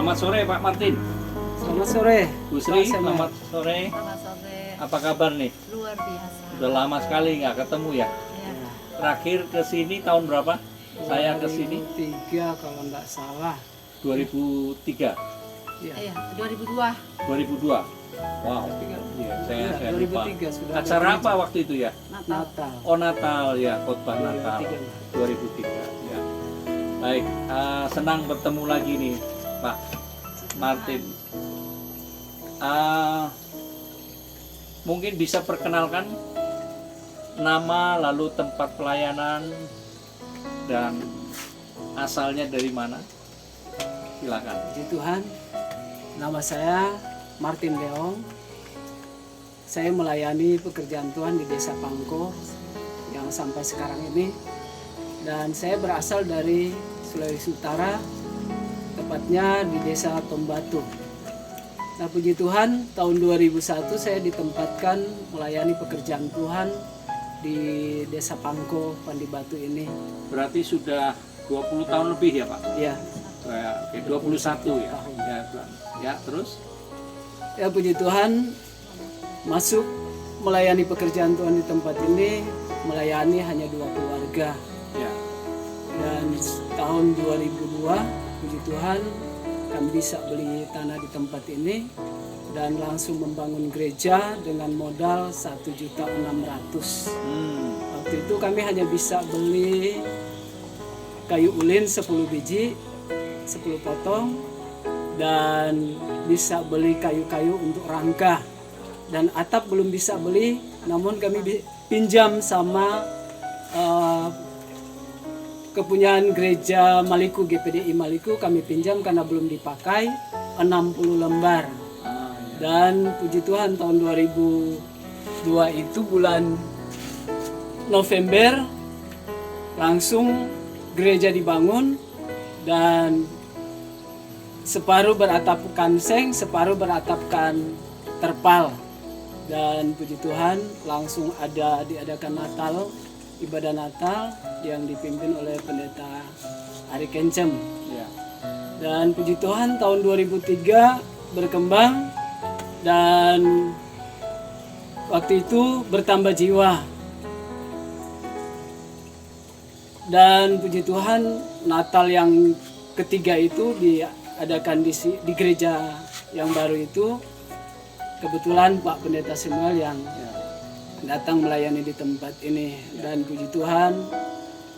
Selamat sore Pak Martin. Selamat sore. Bu Sri, selamat sore. Selamat sore. Apa kabar nih? Luar biasa. Udah lama sekali nggak ketemu ya. Ya. Terakhir ke sini tahun berapa? Saya ke sini 2003 kalau nggak salah. 2003, Ya. Iya, 2002. 2002. Wow. Iya, saya lupa. 2003 sudah. Acara apa waktu itu ya? Natal. Natal. Oh Natal ya, khotbah Natal 2003. 2003 ya. Baik, senang bertemu lagi nih Pak Martin. Mungkin bisa perkenalkan nama lalu tempat pelayanan dan asalnya dari mana? Silakan. Puji Tuhan. Nama saya Martin Leong. Saya melayani pekerjaan Tuhan di Desa Pangko yang sampai sekarang ini. Dan saya berasal dari Sulawesi Utara, tepatnya di Desa Tombatu. Nah, puji Tuhan, tahun 2001 saya ditempatkan melayani pekerjaan Tuhan di Desa Pangko, Pandibatu ini. Berarti sudah 20 tahun lebih ya Pak? Ya, Oke, 21 ya. Ya, terus? ya puji Tuhan, masuk melayani pekerjaan Tuhan di tempat ini, melayani hanya 2 keluarga. Ya. Dan tahun 2002, puji Tuhan, kami bisa beli tanah di tempat ini dan langsung membangun gereja dengan modal 1.600.000. Waktu itu kami hanya bisa beli kayu ulin 10 biji, 10 potong, dan bisa beli kayu-kayu untuk rangka. Dan atap belum bisa beli, namun kami pinjam sama kepunyaan gereja Maliku, GPDI Maliku, kami pinjam karena belum dipakai 60 lembar. Dan puji Tuhan tahun 2002 itu bulan November langsung gereja dibangun dan separuh beratapkan seng, separuh beratapkan terpal. Dan puji Tuhan langsung diadakan Natal, ibadah Natal yang dipimpin oleh pendeta Ari Kencem. Ya. Dan puji Tuhan tahun 2003 berkembang dan waktu itu bertambah jiwa. Dan puji Tuhan Natal yang ketiga itu diadakan di gereja yang baru itu. Kebetulan Pak Pendeta Samuel yang datang melayani di tempat ini. Dan puji Tuhan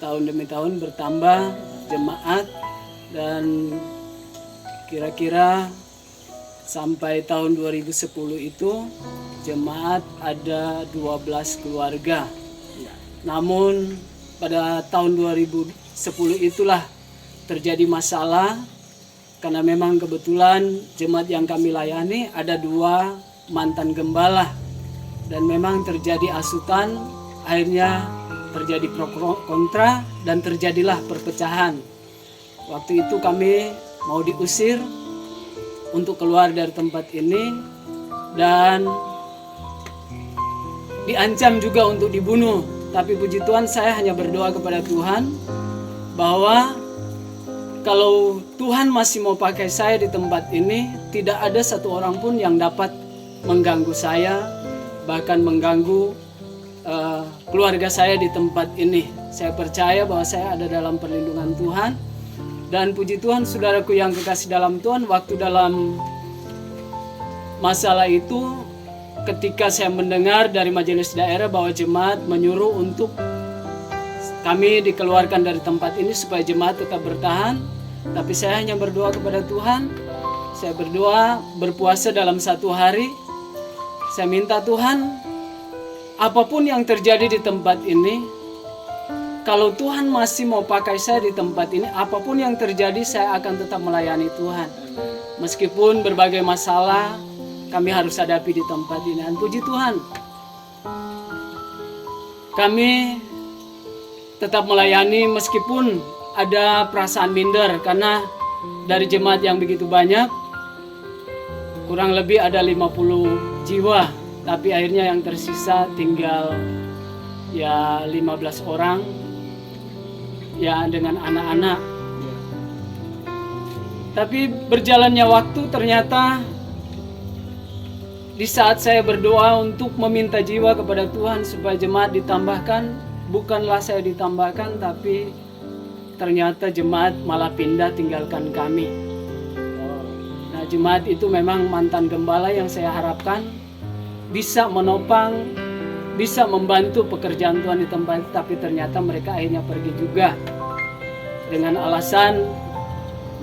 tahun demi tahun bertambah jemaat dan kira-kira sampai tahun 2010 itu jemaat ada 12 keluarga. Namun pada tahun 2010 itulah terjadi masalah karena memang kebetulan jemaat yang kami layani ada 2 mantan gembala dan memang terjadi asutan, akhirnya terjadi pro kontra dan terjadilah perpecahan. Waktu itu kami mau diusir untuk keluar dari tempat ini dan diancam juga untuk dibunuh. Tapi puji Tuhan saya hanya berdoa kepada Tuhan bahwa kalau Tuhan masih mau pakai saya di tempat ini, tidak ada satu orang pun yang dapat mengganggu saya, bahkan mengganggu keluarga saya di tempat ini. Saya percaya bahwa saya ada dalam perlindungan Tuhan. Dan puji Tuhan, saudaraku yang kekasih dalam Tuhan, waktu dalam masalah itu, ketika saya mendengar dari majelis daerah bahwa jemaat menyuruh untuk kami dikeluarkan dari tempat ini supaya jemaat tetap bertahan, tapi saya hanya berdoa kepada Tuhan. Saya berdoa, berpuasa dalam 1 hari. Saya minta Tuhan, apapun yang terjadi di tempat ini, kalau Tuhan masih mau pakai saya di tempat ini, apapun yang terjadi saya akan tetap melayani Tuhan. Meskipun berbagai masalah kami harus hadapi di tempat ini. Dan puji Tuhan, kami tetap melayani meskipun ada perasaan minder karena dari jemaat yang begitu banyak, kurang lebih ada 50 jiwa, tapi akhirnya yang tersisa tinggal ya 15 orang ya dengan anak-anak. Tapi berjalannya waktu ternyata di saat saya berdoa untuk meminta jiwa kepada Tuhan supaya jemaat ditambahkan, bukanlah saya ditambahkan, tapi ternyata jemaat malah pindah tinggalkan kami. Nah, jemaat itu memang mantan gembala yang saya harapkan bisa menopang, bisa membantu pekerjaan Tuhan di tempat itu, tapi ternyata mereka akhirnya pergi juga dengan alasan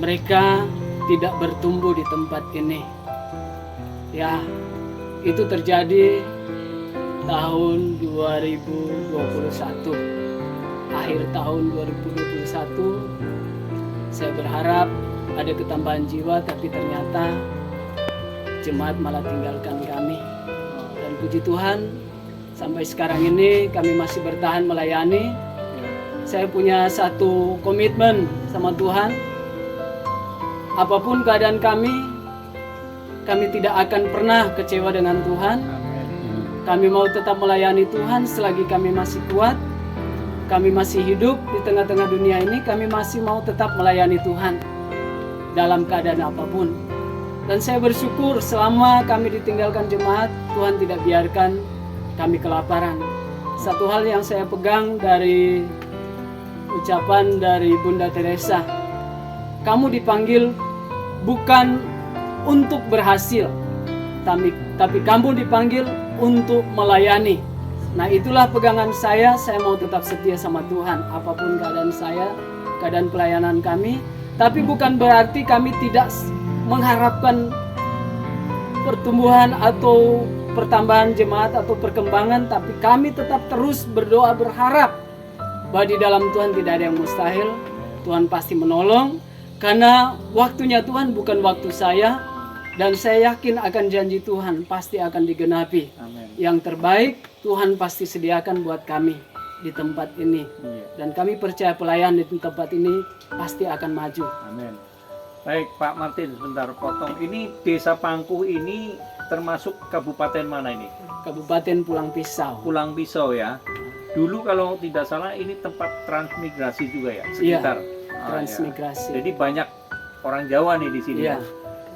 mereka tidak bertumbuh di tempat ini. Ya, itu terjadi tahun 2021. Akhir tahun 2021, saya berharap ada ketambahan jiwa, tapi ternyata jemaat malah tinggalkan kami. Dan puji Tuhan, sampai sekarang ini kami masih bertahan melayani. Saya punya satu komitmen sama Tuhan. Apapun keadaan kami tidak akan pernah kecewa dengan Tuhan. Kami mau tetap melayani Tuhan selagi kami masih kuat. Kami masih hidup di tengah-tengah dunia ini. Kami masih mau tetap melayani Tuhan dalam keadaan apapun. Dan saya bersyukur selama kami ditinggalkan jemaat, Tuhan tidak biarkan kami kelaparan. Satu hal yang saya pegang dari ucapan dari Bunda Teresa, kamu dipanggil bukan untuk berhasil, tapi kamu dipanggil untuk melayani. Nah, itulah pegangan saya mau tetap setia sama Tuhan apapun keadaan saya, keadaan pelayanan kami. Tapi bukan berarti kami tidak mengharapkan pertumbuhan atau pertambahan jemaat atau perkembangan, tapi kami tetap terus berdoa berharap bahwa di dalam Tuhan tidak ada yang mustahil. Tuhan pasti menolong, karena waktunya Tuhan bukan waktu saya, dan saya yakin akan janji Tuhan pasti akan digenapi. Amin. Yang terbaik Tuhan pasti sediakan buat kami di tempat ini. Dan kami percaya pelayan di tempat ini pasti akan maju. Amin. Baik Pak Martin, sebentar potong. Ini Desa Pangkuh ini termasuk kabupaten mana ini? Kabupaten Pulang Pisau. Pulang Pisau ya. Dulu kalau tidak salah ini tempat transmigrasi juga ya, sekitar. Transmigrasi. Ya. Jadi banyak orang Jawa nih di sini. Iya.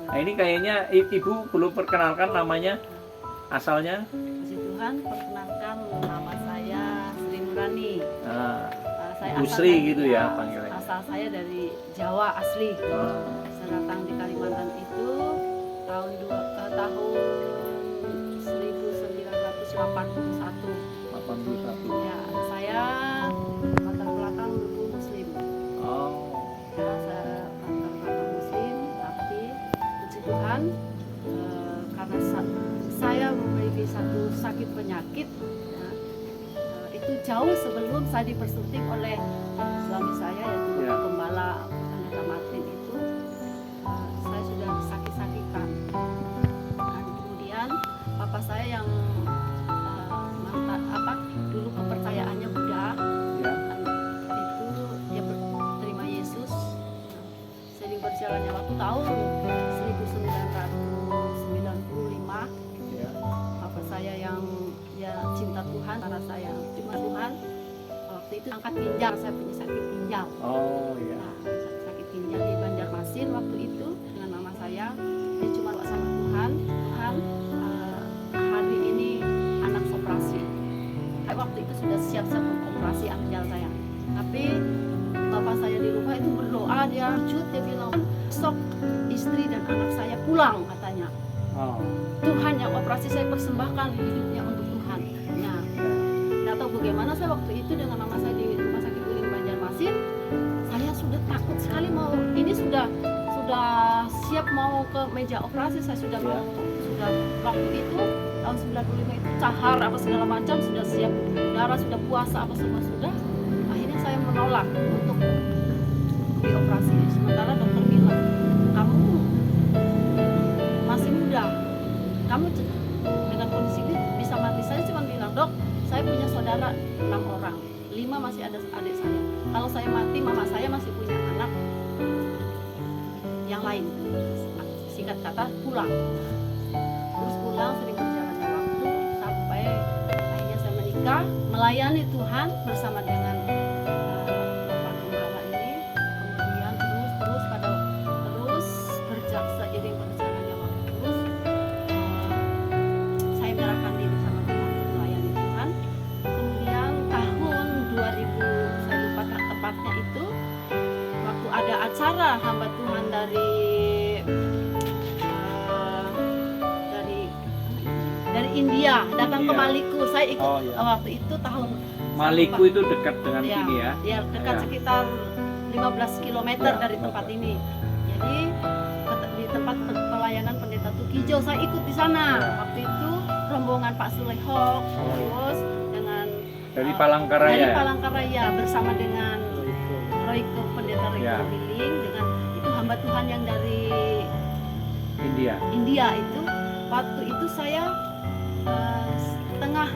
Nah ini kayaknya Ibu belum perkenalkan namanya, asalnya. Puji Tuhan, perkenalkan nama saya Sri Nurani. Nah, Saya Bu asal Sri dari- gitu ya panggilannya. Asal saya dari Jawa asli. Saya datang di Kalimantan itu tahun 1981. 81. Ya, saya latar belakang dulu Muslim. Oh. Ya, saya latar belakang Muslim, tapi puji Tuhan karena saya memiliki satu sakit penyakit, ya, itu jauh sebelum saya dipersunting oleh suami saya, yaitu Bapak Gembala Pendeta Martin itu, saya sudah sakit-sakitan. Dan kemudian papa saya yang dulu kepercayaannya Buddha, Ya. itu dia terima Yesus. Sering berjalannya waktu tahun 1995, Ya. papa saya yang ya cinta Tuhan, karena saya cuma Tuhan. Waktu itu angkat ginjal, saya punya sakit ginjal. Oh ya. Nah, sakit ginjal di Banjarmasin waktu itu dengan mama saya. Dia cuma doa sama Tuhan, Tuhan hari ini anak operasi. Waktu itu sudah siap-siap operasi ginjal saya. Tapi bapak saya di rumah itu berdoa, dia sujud, dia bilang, besok istri dan anak saya pulang katanya. Oh. Tuhan yang operasi, saya persembahkan hidupnya untuk Tuhan. Nah, nggak tahu bagaimana saya waktu itu dengan mama saya di rumah sakit Uin Banjarmasin, saya sudah takut sekali mau, ini sudah siap mau ke meja operasi, saya sudah mau, sudah waktu itu tahun 95 itu cahar apa segala macam sudah siap, darah sudah puasa apa semua sudah. Akhirnya saya menolak untuk dioperasi. Sementara dokter bilang, kamu masih muda, kamu dengan kondisi ini bisa mati. Saya cuma bilang, dok, saya punya saudara 6 orang, 5 masih ada adik saya. Kalau saya mati, mama saya masih punya anak yang lain. Singkat kata, pulang. Terus pulang, sering berjalannya waktu sampai akhirnya saya menikah, melayani Tuhan bersama dengan Bapak Gembala ini. Kemudian terus acara hamba Tuhan dari India datang ke India. Maluku. Saya ikut Oh, iya. waktu itu tahun Maluku itu dekat dengan ya, sini ya. ya dekat Ya. sekitar 15 km Ya, dari tempat betul. ini. Jadi di tempat pelayanan pendeta Tukijo saya ikut di sana. Ya. Waktu itu rombongan Pak Sulehok, terus dengan Dari dari Palangkaraya. Palangkaraya bersama dengan Royko pendeta Royko Ya. Willing, dengan itu hamba Tuhan yang dari India. India itu. Waktu itu saya tengah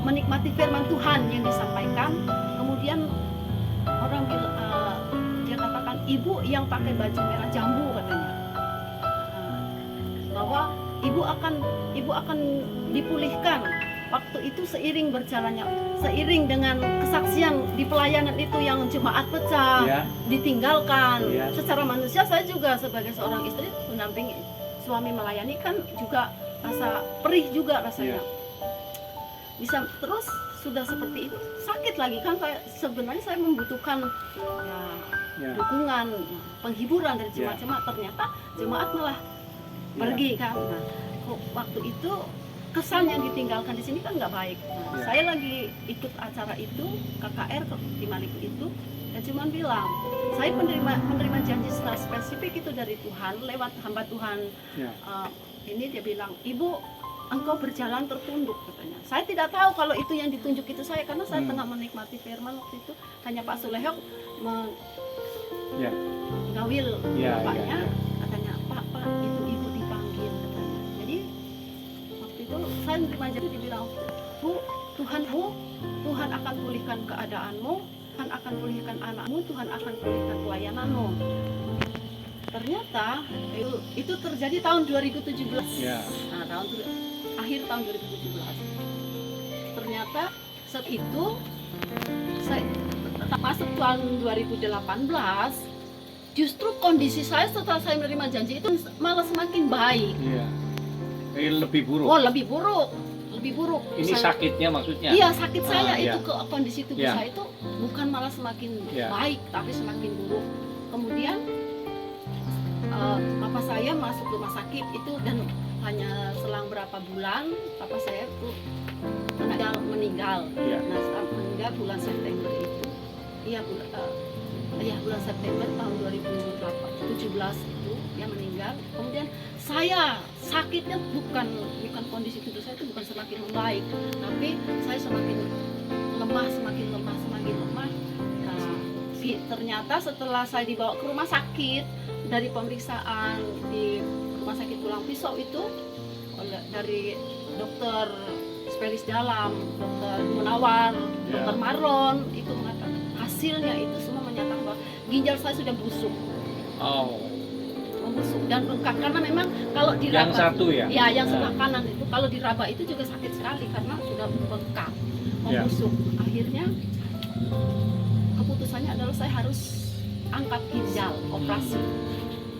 menikmati firman Tuhan yang disampaikan, kemudian orang bilang, dia katakan ibu yang pakai baju merah jambu katanya, bahwa ibu akan dipulihkan. Waktu itu seiring berjalannya, seiring dengan kesaksian di pelayanan itu yang jemaat pecah, Ya. ditinggalkan. Ya. Secara manusia saya juga sebagai seorang istri mendampingi suami melayani kan juga rasa perih juga rasanya. Bisa terus sudah seperti itu sakit lagi kan, sebenarnya saya membutuhkan Ya. dukungan, penghiburan dari Ya. jemaat-jemaat. Ternyata jemaat malah pergi kan. Nah, waktu itu kesan yang ditinggalkan di sini kan nggak baik. Nah, Ya. saya lagi ikut acara itu KKR di Maluku itu, dan cuman bilang saya menerima janji secara spesifik itu dari Tuhan lewat hamba Tuhan. Ya. Ini dia bilang, ibu engkau berjalan tertunduk katanya. Saya tidak tahu kalau itu yang ditunjuk itu saya, karena saya tengah menikmati firman waktu itu. Hanya Pak Sulehok Ya. menggawil Ya, bapaknya, ya, katanya Pak itu ibu dipanggil katanya. Jadi waktu itu saya menerima janji, dibilang, Bu, Tuhan akan pulihkan keadaanmu, Tuhan akan pulihkan anakmu, Tuhan akan pulihkan pelayananmu. Ternyata itu terjadi tahun 2017. Ya. Nah, akhir tahun 2017. Ternyata saat itu saya masuk tahun 2018, justru kondisi saya setelah saya menerima janji itu malah semakin baik. Iya. Lebih buruk. Oh, lebih buruk. Ini sakitnya maksudnya? Iya, sakit saya iya. itu ke kondisi tubuh Iya. saya itu bukan malah semakin Iya. baik, tapi semakin buruk. Kemudian papa saya masuk rumah sakit itu, dan hanya selang berapa bulan papa saya tuh meninggal. Iya. Nah, setelah meninggal bulan September itu, bulan September tahun 2017 itu dia meninggal. Kemudian saya sakitnya bukan kondisi tubuh saya itu bukan semakin membaik, tapi saya semakin lemah. Nah, ternyata setelah saya dibawa ke rumah sakit, dari pemeriksaan di rumah sakit Tulang Pisau itu dari dokter spesialis dalam, dokter Munawar, dokter Maron, itu mengatakan hasilnya itu semua menyatakan bahwa ginjal saya sudah busuk. Membusuk dan bengkak, karena memang kalau diraba, Yang satu ya? Ya, yang sebelah kanan itu kalau diraba itu juga sakit sekali karena sudah bengkak, membusuk. Akhirnya keputusannya adalah saya harus angkat ginjal, operasi.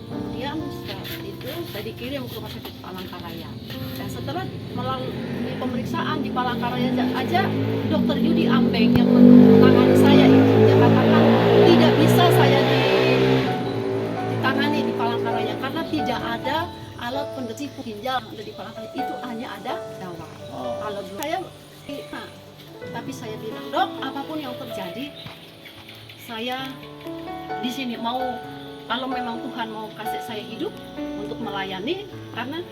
Kemudian setelah itu saya dikirim ke rumah sakit Palangkaraya. Dan setelah melalui pemeriksaan di Palangkaraya aja, dokter Yudi Ambeng yang menangani saya itu, dia katakan tidak bisa saya ditangani di Palangkaraya karena tidak ada alat pendesis ginjal yang ada di Palangkaraya, itu hanya ada dawa. Kalau saya, tapi saya bilang, dok, apapun yang terjadi, saya di sini mau, kalau memang Tuhan mau kasih saya hidup untuk melayani, karena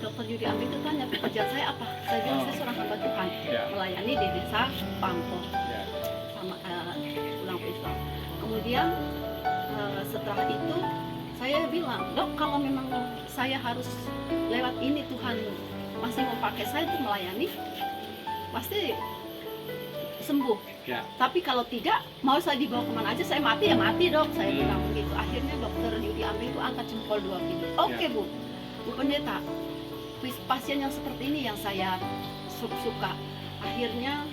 dokter Yudi Amri itu tanya pekerjaan saya apa, saya bilang saya seorang hamba Tuhan, melayani di desa Pangko sama Tulang Pisau. Kemudian setelah itu saya bilang, dok, kalau memang saya harus lewat ini, Tuhan masih mau pakai saya untuk melayani, pasti sembuh. Tapi kalau tidak, mau saya dibawa kemana aja, saya mati ya mati, dok, saya bilang begitu. Akhirnya dokter Yudi Amri itu angkat jempol 2 kali. Oke, Bu Pendeta, pasien yang seperti ini yang saya suka. Akhirnya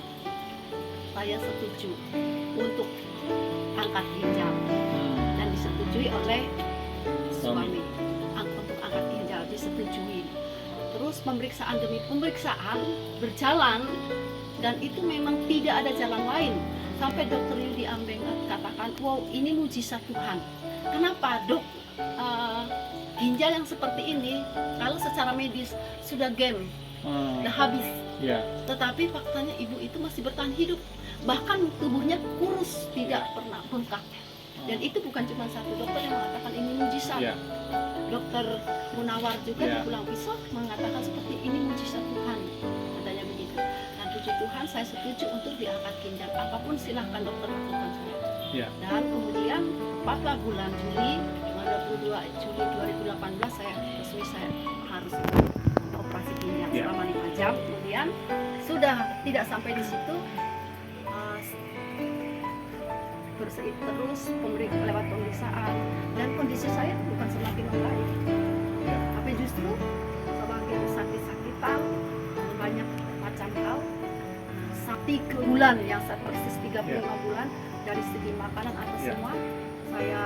saya setuju untuk angkat ginjal dan disetujui oleh suami. Untuk angkat ginjal disetujui. Terus pemeriksaan demi pemeriksaan berjalan, dan itu memang tidak ada jalan lain. Sampai dokter Yudi Ambeng katakan, wow ini mujizat Tuhan. Kenapa dok? Ginjal yang seperti ini kalau secara medis sudah game, sudah habis. Ya. Tetapi faktanya ibu itu masih bertahan hidup, bahkan tubuhnya kurus, tidak pernah bengkak. Dan itu bukan cuma satu dokter yang mengatakan ini mujizat. Ya. Dokter Munawar juga Ya. di Pulang Pisau mengatakan seperti ini mujizat Tuhan, katanya begitu. Dan puji Tuhan saya setuju untuk diangkat ginjal. Apapun silahkan dokter lakukan saya. Ya. Dan kemudian tepatlah bulan Juli, 22 Juli 2018 saya resmi saya harus operasi ginjal Ya. selama 5 jam. Kemudian sudah tidak sampai di situ, terus lewat pemeriksaan dan kondisi saya bukan semakin membaik, Ya. tapi justru semakin sakit-sakitan, banyak macam hal. Sampai ke bulan yang saya persis 35 Ya. bulan, dari segi makanan apa Ya. semua saya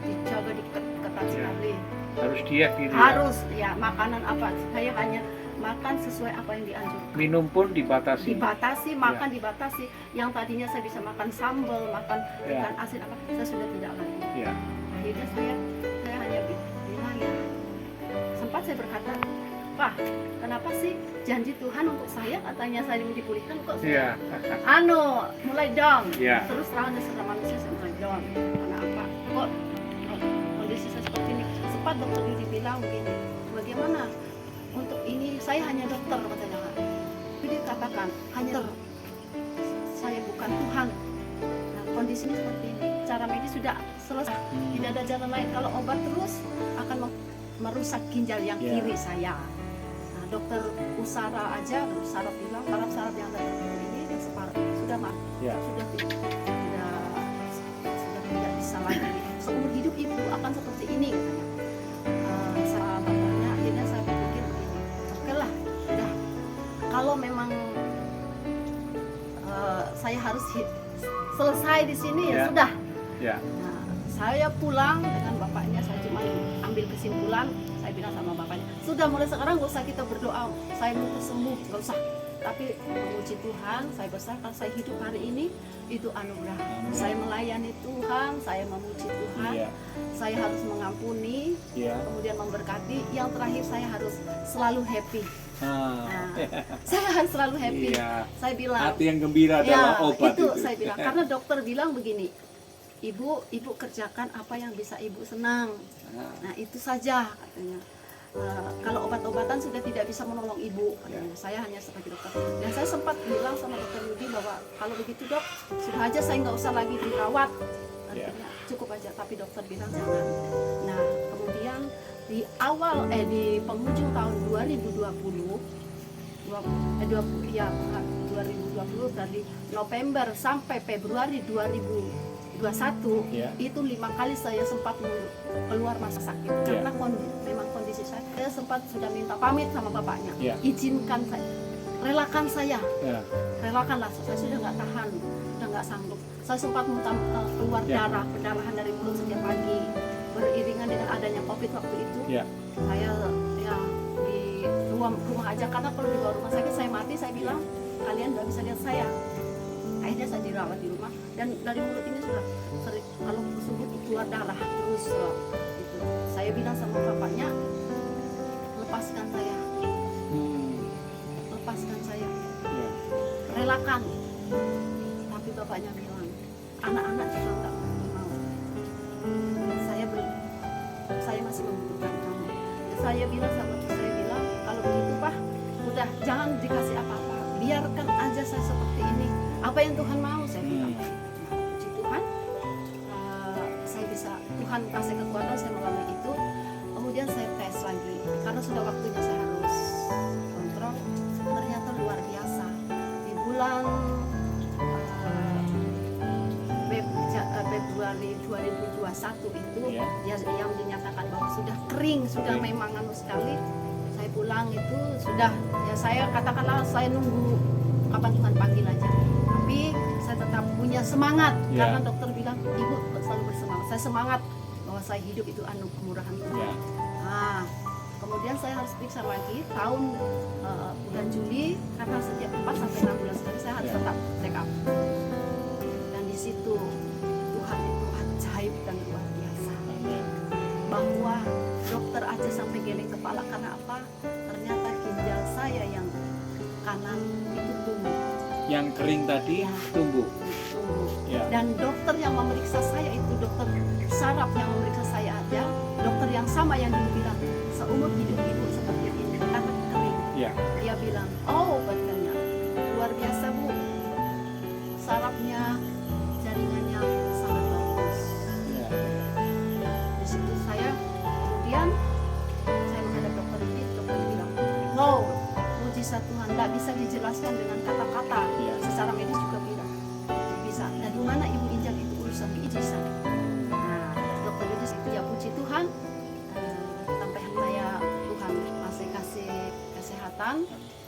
dijaga ketat Ya. sekali. Harus diet gitu. Harus ya makanan apa, saya hanya makan sesuai apa yang dianjurkan. Minum pun dibatasi. Dibatasi, makan dibatasi. Yang tadinya saya bisa makan sambal, makan Ya. ikan asin apa, saya sudah tidak lagi. Ya. Akhirnya saya hanya bilang ya, sempat saya berkata, Pak, kenapa sih janji Tuhan untuk saya katanya saya dipulihkan kok Ya. mulai down. Ya. Terus terangnya secara manusia saya mulai down. Karena apa? Kok kondisi saya seperti ini? Sempat dokter Yudi bilang begini, bagaimana untuk ini saya hanya dokter katanya. Jadi katakan hanya dokter, saya bukan Tuhan. Nah, kondisinya seperti ini. Cara medis sudah selesai, tidak ada jalan lain. Kalau obat terus akan merusak ginjal yang Ya. kiri saya. Nah, dokter Usara aja, Usara bilang saraf-saraf yang ada ini yang separuh sudah mati, Ya. sudah tidak bisa lagi. Seumur hidup ibu akan seperti ini katanya. Saya bapaknya, akhirnya saya berpikir begini, oke lah, udah. Kalau memang saya harus selesai di sini ya Ya. sudah. Ya. Nah, saya pulang dengan bapaknya, saya cuma ambil kesimpulan, saya bilang sama bapaknya, sudah mulai sekarang gak usah kita berdoa, saya mau sembuh, gak usah. Tapi memuji Tuhan, saya besarkan, saya hidup hari ini, itu anugerah. Saya melayani Tuhan, saya memuji Tuhan, Iya. saya harus mengampuni, Ya. kemudian memberkati. Yang terakhir saya harus selalu happy. Ah. Nah, saya harus selalu happy. Iya. Saya bilang, Hati yang gembira adalah obat itu saya bilang, karena dokter bilang begini, ibu kerjakan apa yang bisa ibu senang. Nah itu saja katanya. Kalau obat-obatan sudah tidak bisa menolong ibu katanya. Saya hanya sebagai dokter. Dan saya sempat bilang sama dokter Yudi bahwa kalau begitu dok, sudah aja saya nggak usah lagi dirawat. Artinya cukup aja. Tapi dokter bilang jangan. Nah kemudian di penghujung tahun 2020 dari November sampai Februari 2021 Ya. itu 5 kali saya sempat keluar masa sakit karena memang kondisi saya sempat sudah minta pamit sama bapaknya, Ya. izinkan saya, relakan saya, Ya. relakanlah, saya sudah nggak tahan, sudah nggak sanggup. Saya sempat keluar Ya. pendarahan dari mulut setiap pagi, beriringan dengan adanya COVID waktu itu. Ya. Saya ya di rumah aja, karena kalau di luar rumah sakit saya mati, saya bilang kalian nggak bisa lihat saya. Akhirnya saya dirawat di rumah dan dari mulut ini sudah sering, kalau subuh keluar darah terus gitu. Saya bilang sama bapaknya, lepaskan saya, lepaskan saya, Ya. relakan. Tapi bapaknya bilang, anak-anak juga nggak mau. Saya masih membutuhkan kamu. Saya bilang kalau begitu Pak, udah jangan dikasih apa-apa, biarkan aja saya seperti ini. Apa yang Tuhan mau, saya bilang. Nah, puji Tuhan, saya bisa, Tuhan kasih kekuatan saya melalui itu. Kemudian saya tes lagi, karena sudah waktunya saya harus kontrol. Ternyata luar biasa. Di bulan Februari 2021 itu Ya. yang dinyatakan bahwa sudah kering, sudah Kering. memang sekali. Saya pulang itu sudah, ya saya katakanlah saya nunggu kapan Tuhan panggil aja. Tapi saya tetap punya semangat, Ya. karena dokter bilang ibu selalu bersemangat. Saya semangat bahwa saya hidup itu kemurahan Tuhan. Ya. Nah, kemudian saya harus periksa lagi tahun bulan Juli, karena setiap 4 sampai 6 bulan sekali saya harus Ya. tetap check up. Dan situ Tuhan itu ajaib dan luar biasa. Bahwa dokter aja sampai geleng kepala karena apa? Ternyata ginjal saya yang kanan itu tumbuh. Yang kering tadi Ya. tumbuh. Tumbuh. Ya. Dan dokter yang memeriksa saya itu dokter saraf yang memeriksa saya aja, dokter yang sama yang dulu bilang seumur hidup ibu seperti ini karena kering. Ya. Dia bilang, oh katanya luar biasa bu, sarafnya jaringannya sangat bagus. Ya. Di situ saya kemudian saya menghadap dokter ini, dokter bilang, wow, mujizat Tuhan tidak bisa dijelaskan dengan kata-kata. Ya. Secara medis juga bilang bisa. Dari mana ibu injak itu urusan ijazah. Nah, dokter medis itu ya puji Tuhan. Sampai saya Tuhan masih kasih kesehatan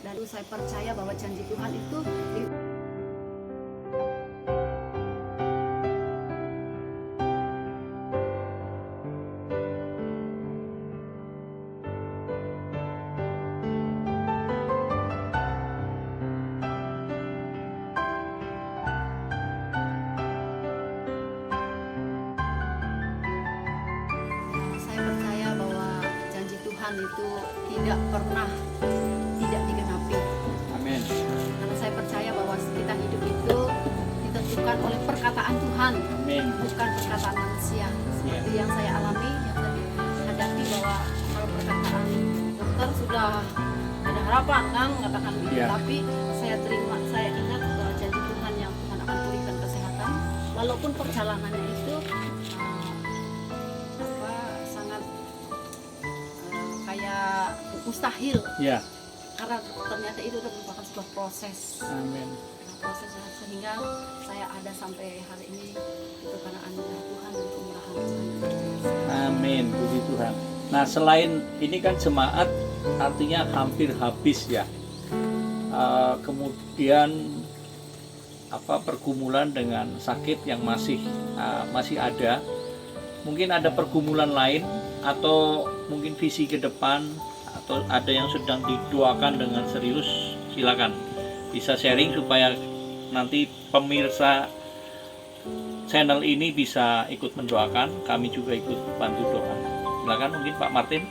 dan saya percaya bahwa janji Tuhan itu saya percaya bahwa janji Tuhan itu tidak pernah tidak digenapi. Amin. Karena saya percaya bahwa kita hidup itu ditentukan oleh perkataan Tuhan, Amin. bukan perkataan manusia. Seperti yang saya alami, yang saya hadapi bahwa kalau perkataan dokter sudah ada harapan kan mengatakan begitu, Ya. tapi saya terima, saya ingat bahwa janji Tuhan yang Tuhan akan berikan kesehatan, walaupun perjalanannya itu sangat kayak mustahil, Ya. karena ternyata itu merupakan sebuah proses. Amin. Proses sehingga saya ada sampai hari ini itu karena anugerah Tuhan dan kemurahan Tuhan. Amin, puji Tuhan. Nah, selain ini kan jemaat artinya hampir habis ya. Kemudian pergumulan dengan sakit yang masih ada. Mungkin ada pergumulan lain atau mungkin visi ke depan atau ada yang sedang didoakan dengan serius. Silakan bisa sharing supaya nanti pemirsa channel ini bisa ikut mendoakan, kami juga ikut bantu doa. Silakan mungkin Pak Martin.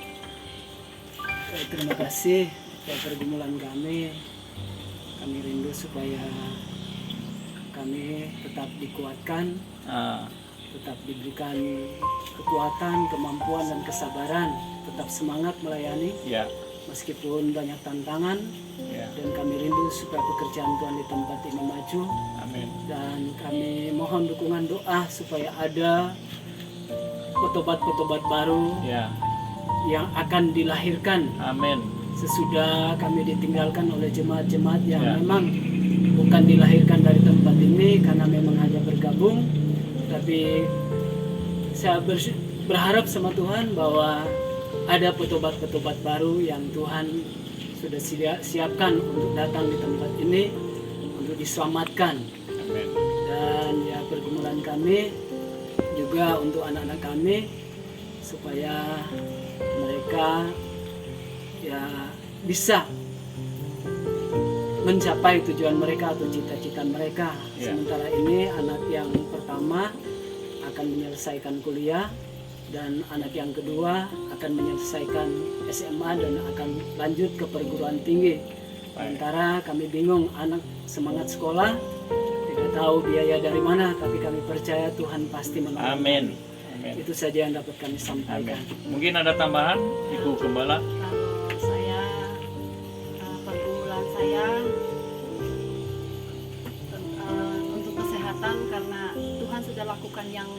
Terima kasih atas pergumulan kami. Kami rindu supaya kami tetap dikuatkan, Ah, tetap diberikan kekuatan, kemampuan dan kesabaran, tetap semangat melayani ya, meskipun banyak tantangan, ya, dan kami rindu supaya pekerjaan Tuhan di tempat ini maju, amin, dan kami mohon dukungan doa supaya ada petobat-petobat baru ya, yang akan dilahirkan amin, sesudah kami ditinggalkan oleh jemaat-jemaat yang Ya. memang bukan dilahirkan dari tempat ini karena memang hanya bergabung, tapi saya berharap sama Tuhan bahwa ada petobat-petobat baru yang Tuhan sudah siapkan untuk datang di tempat ini untuk diselamatkan. amin, Dan ya pergumulan kami juga untuk anak-anak kami supaya mereka ya bisa mencapai tujuan mereka atau cita-cita mereka. Ya. Sementara ini anak yang pertama akan menyelesaikan kuliah dan anak yang kedua akan menyelesaikan SMA dan akan lanjut ke perguruan tinggi. baik, Sementara kami bingung, anak semangat sekolah, tidak tahu biaya dari mana, tapi kami percaya Tuhan pasti menolong. amin, amin, Itu saja yang dapat kami amin. sampaikan. Mungkin ada tambahan, Ibu Gembala? Kalau saya pergumulan saya untuk kesehatan karena Tuhan sudah lakukan yang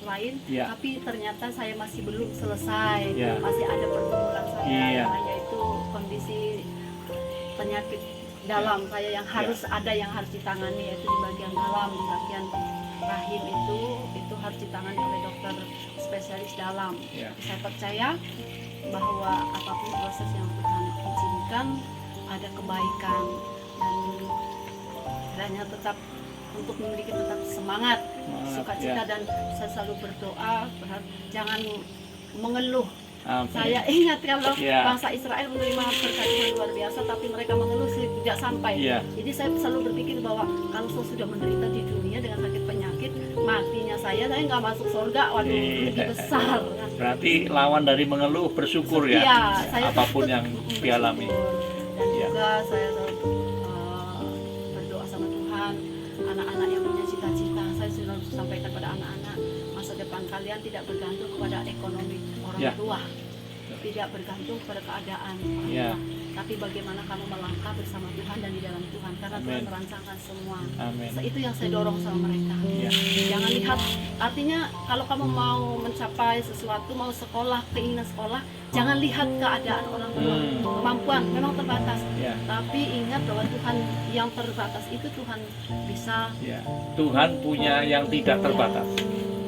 lain, Ya. tapi ternyata saya masih belum selesai, Ya. masih ada pergumulan saya, Iya. yaitu kondisi penyakit dalam saya yang harus ada yang harus ditangani, yaitu di bagian dalam, di bagian rahim itu harus ditangani oleh dokter spesialis dalam. Ya. Saya percaya bahwa apapun proses yang Tuhan izinkan ada kebaikan, dan kiranya tetap untuk memiliki tetap semangat, sukacita, ya. dan saya selalu berdoa jangan mengeluh. Amin. Saya ingat kalau Ya. bangsa Israel menerima berkat Tuhan luar biasa, tapi mereka mengeluh tidak sampai. Ya. Jadi saya selalu berpikir bahwa kalau saya sudah menderita di dunia dengan sakit penyakit, matinya saya nggak masuk surga. Waduh, rugi besar. Berarti lawan dari mengeluh bersyukur ya, Iya, saya apapun tetap yang dialami. Dan Iya. juga saya berdoa sama Tuhan, anak-anak yang punya cita-cita, saya sudah sampaikan pada anak-anak, masa depan kalian tidak bergantung kepada ekonomi orang Ya. tua, tidak bergantung pada keadaan orang Ya. tua, tapi bagaimana kamu melangkah bersama Tuhan dan di dalam Tuhan, karena Tuhan Amin. merancangkan semua. Amin. Itu yang saya dorong sama mereka. Ya. Jangan lihat, artinya kalau kamu mau mencapai sesuatu, mau sekolah, keinginan sekolah, jangan lihat keadaan orang tua. Kemampuan memang terbatas, Ya. tapi ingat bahwa Tuhan yang terbatas itu Tuhan bisa. Ya. Tuhan punya yang tidak terbatas.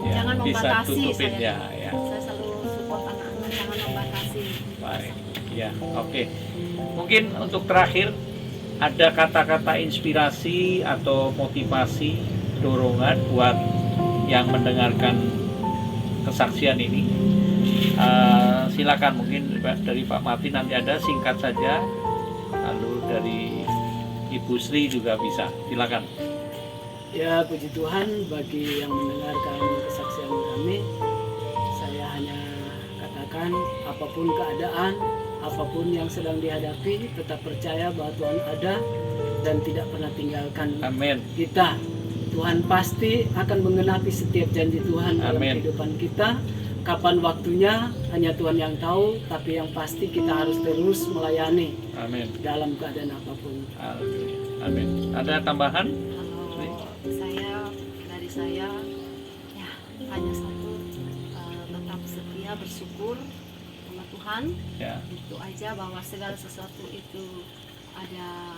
Ya. Jangan Bisa membatasi tutupin saya. ya. Saya selalu support anak-anak, jangan membatasi. Baik. Ya, oke. Mungkin untuk terakhir ada kata-kata inspirasi atau motivasi, dorongan buat yang mendengarkan kesaksian ini. Silakan, mungkin dari Pak Martin nanti ada singkat saja, lalu dari Ibu Sri juga bisa. Silakan. Ya, puji Tuhan, bagi yang mendengarkan kesaksian kami, saya hanya katakan apapun keadaan, apapun yang sedang dihadapi, tetap percaya bahwa Tuhan ada dan tidak pernah tinggalkan Amin. kita. Tuhan pasti akan menggenapi setiap janji Tuhan dalam Amin. kehidupan kita. Kapan waktunya hanya Tuhan yang tahu, tapi yang pasti kita harus terus melayani Amin. dalam keadaan apapun. Amin. Ada tambahan? Kalau dari saya ya hanya satu, tetap setia, bersyukur sama Tuhan. Ya. Itu aja, bahwa segala sesuatu itu ada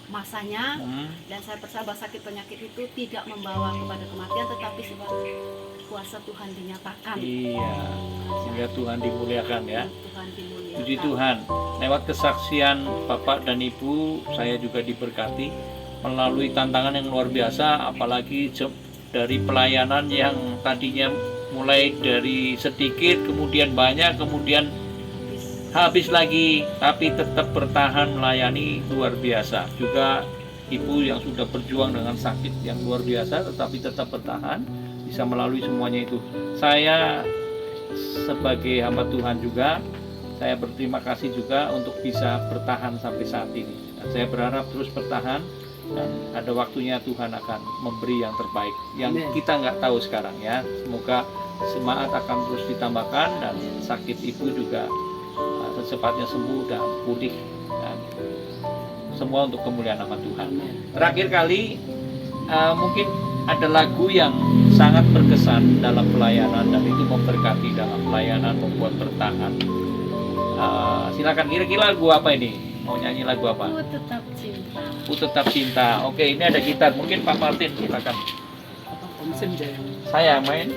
masanya, dan saya percaya bahwa sakit penyakit itu tidak membawa kepada kematian, tetapi sebab kuasa Tuhan dinyatakan. Iya. Sehingga Tuhan dimuliakan ya. Tuhan dimuliakan. Puji Tuhan. Lewat kesaksian Bapak dan Ibu, saya juga diberkati melalui tantangan yang luar biasa, apalagi dari pelayanan yang tadinya mulai dari sedikit, kemudian banyak, kemudian habis lagi, tapi tetap bertahan melayani, luar biasa. Juga Ibu yang sudah berjuang dengan sakit yang luar biasa, tetapi tetap bertahan, bisa melalui semuanya itu. Saya sebagai hamba Tuhan juga, saya berterima kasih juga untuk bisa bertahan sampai saat ini. Dan saya berharap terus bertahan, dan ada waktunya Tuhan akan memberi yang terbaik yang Amen. kita nggak tahu sekarang ya. Semoga semangat akan terus ditambahkan, dan sakit Ibu juga secepatnya sembuh dan pulih, dan semua untuk kemuliaan nama Tuhan. Amen. Terakhir kali, mungkin ada lagu yang sangat berkesan dalam pelayanan, dan itu memberkati dalam pelayanan, membuat bertahan. Silakan, kira-kira lagu apa ini? Mau nyanyi lagu apa? Ku tetap cinta. Ku tetap cinta. Oke, ini ada gitar. Mungkin Pak Martin, silakan. Om Senja yang Saya main.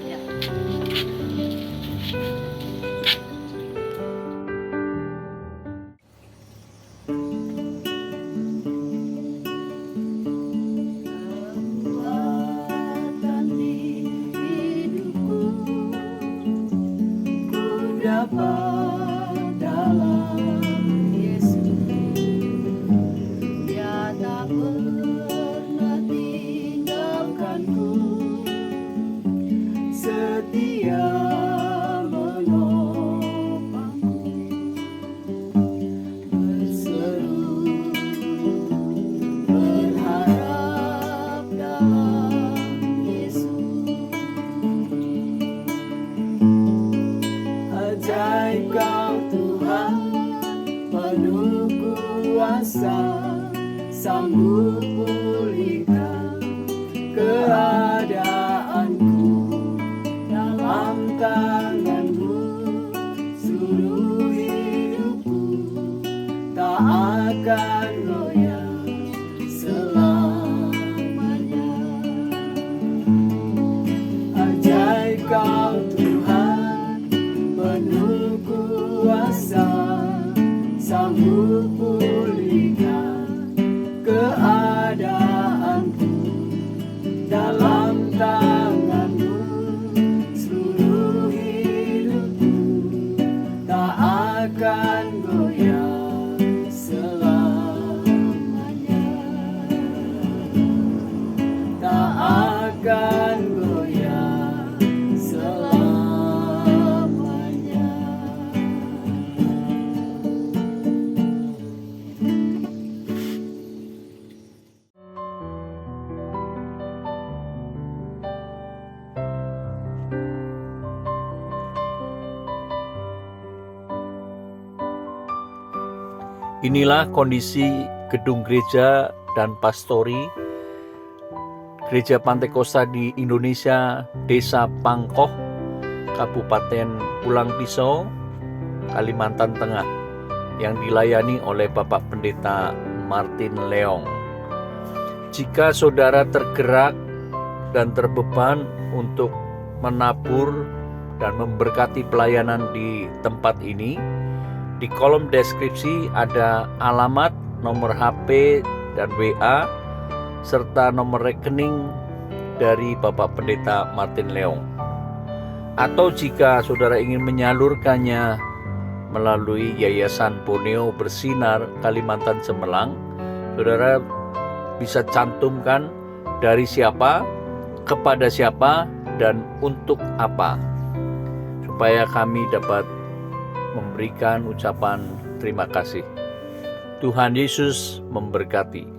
Ya. Kekuatan di hidupku ku dapat dalam Yesus. Dia tak pernah tinggalkanku, setia menopangku, berseru berharap dalam Yesus. Ajaib Kau Tuhan, penuh kuasa, sanggup pulihkan keadaanku. Dalam tangan-Mu seluruh hidupku tak akan goyah selamanya. Ajaib Kau Tuhan, penuh kuasa, sanggup pulihkan keadaan. Inilah kondisi gedung gereja dan pastori Gereja Pantai Kosta di Indonesia, Desa Pangkoh, Kabupaten Pulang Pisau, Kalimantan Tengah, yang dilayani oleh Bapak Pendeta Martin Leong. Jika saudara tergerak dan terbeban untuk menabur dan memberkati pelayanan di tempat ini, di kolom deskripsi ada alamat, nomor HP dan WA, serta nomor rekening dari Bapak Pendeta Martin Leong. Atau jika saudara ingin menyalurkannya melalui Yayasan Borneo Bersinar Kalimantan Cemerlang, saudara bisa cantumkan dari siapa, kepada siapa, dan untuk apa, supaya kami dapat memberikan ucapan terima kasih. Tuhan Yesus memberkati.